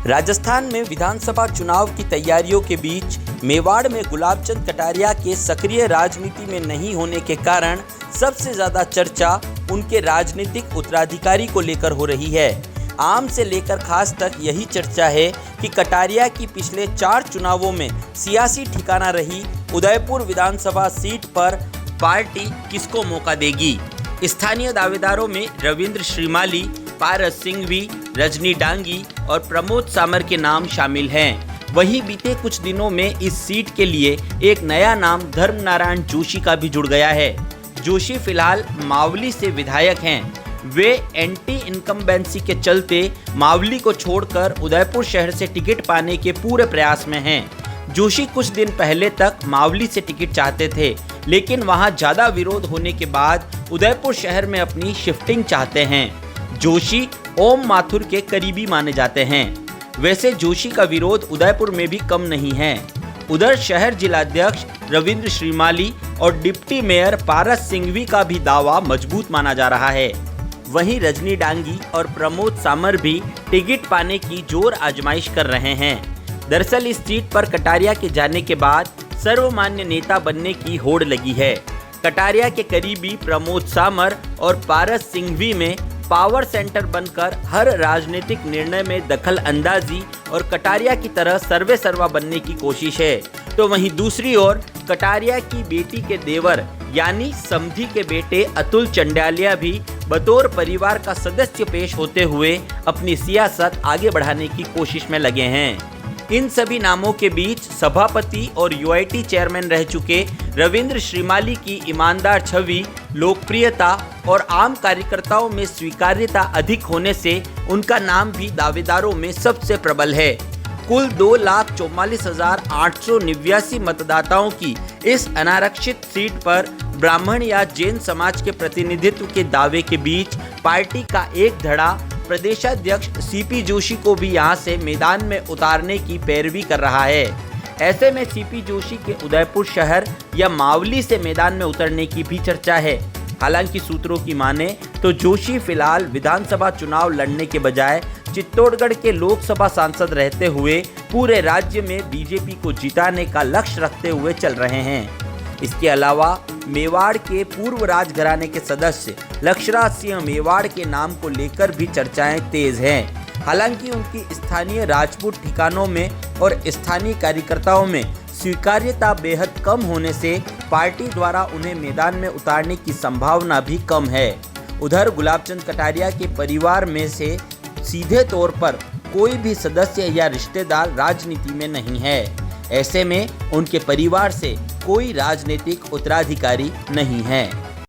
राजस्थान में विधानसभा चुनाव की तैयारियों के बीच मेवाड़ में गुलाबचंद कटारिया के सक्रिय राजनीति में नहीं होने के कारण सबसे ज्यादा चर्चा उनके राजनीतिक उत्तराधिकारी को लेकर हो रही है। आम से लेकर खास तक यही चर्चा है कि कटारिया की पिछले 4 चुनावों में सियासी ठिकाना रही उदयपुर विधानसभा सीट पर पार्टी किसको मौका देगी। स्थानीय दावेदारों में रविंद्र श्रीमाली, पारस सिंघवी, रजनी डांगी और प्रमोद सामर के नाम शामिल हैं। वहीं बीते कुछ दिनों में इस सीट के लिए एक नया नाम धर्मनारायण जोशी का भी जुड़ गया है। जोशी फिलहाल मावली से विधायक हैं। वे एंटी इनकम्बेंसी के चलते मावली को छोड़कर उदयपुर शहर से टिकट पाने के पूरे प्रयास में हैं। जोशी कुछ दिन पहले तक मावली से टिकट चाहते थे, लेकिन वहां ज्यादा विरोध होने के बाद उदयपुर शहर में अपनी शिफ्टिंग चाहते हैं। जोशी ओम माथुर के करीबी माने जाते हैं। वैसे जोशी का विरोध उदयपुर में भी कम नहीं है। उधर शहर जिलाध्यक्ष रविंद्र श्रीमाली और डिप्टी मेयर पारस सिंघवी का भी दावा मजबूत माना जा रहा है। वहीं रजनी डांगी और प्रमोद सामर भी टिकट पाने की जोर आजमाइश कर रहे हैं। दरअसल इस सीट पर कटारिया के जाने के बाद सर्वमान्य नेता बनने की होड़ लगी है। कटारिया के करीबी प्रमोद सामर और पारस सिंघवी में पावर सेंटर बनकर हर राजनीतिक निर्णय में दखल अंदाजी और कटारिया की तरह सर्वे सर्वा बनने की कोशिश है। तो वहीं दूसरी ओर कटारिया की बेटी के देवर यानी समधी के बेटे अतुल चंडालिया भी बतौर परिवार का सदस्य पेश होते हुए अपनी सियासत आगे बढ़ाने की कोशिश में लगे हैं। इन सभी नामों के बीच सभापति और यूआईटी चेयरमैन रह चुके रविंद्र श्रीमाली की ईमानदार छवि, लोकप्रियता और आम कार्यकर्ताओं में स्वीकार्यता अधिक होने से उनका नाम भी दावेदारों में सबसे प्रबल है। कुल 2,44,889 मतदाताओं की इस अनारक्षित सीट पर ब्राह्मण या जैन समाज के प्रतिनिधित्व के दावे के बीच पार्टी का एक धड़ा प्रदेशाध्यक्ष सीपी जोशी को भी यहां से मैदान में उतारने की पैरवी कर रहा है। ऐसे में सीपी जोशी के उदयपुर शहर या मावली से मैदान में उतरने की भी चर्चा है। हालांकि सूत्रों की माने तो जोशी फिलहाल विधानसभा चुनाव लड़ने के बजाय चित्तौड़गढ़ के लोकसभा सांसद रहते हुए पूरे राज्य में बीजेपी को जिताने का लक्ष्य रखते हुए चल रहे हैं। इसके अलावा मेवाड़ के पूर्व राजघराने के सदस्य लक्षराज सिंह मेवाड़ के नाम को लेकर भी चर्चाएं तेज हैं। हालांकि उनकी स्थानीय राजपूत ठिकानों में और स्थानीय कार्यकर्ताओं में स्वीकार्यता बेहद कम होने से पार्टी द्वारा उन्हें मैदान में उतारने की संभावना भी कम है। उधर गुलाबचंद कटारिया के परिवार में से सीधे तौर पर कोई भी सदस्य या रिश्तेदार राजनीति में नहीं है। ऐसे में उनके परिवार से कोई राजनीतिक उत्तराधिकारी नहीं है।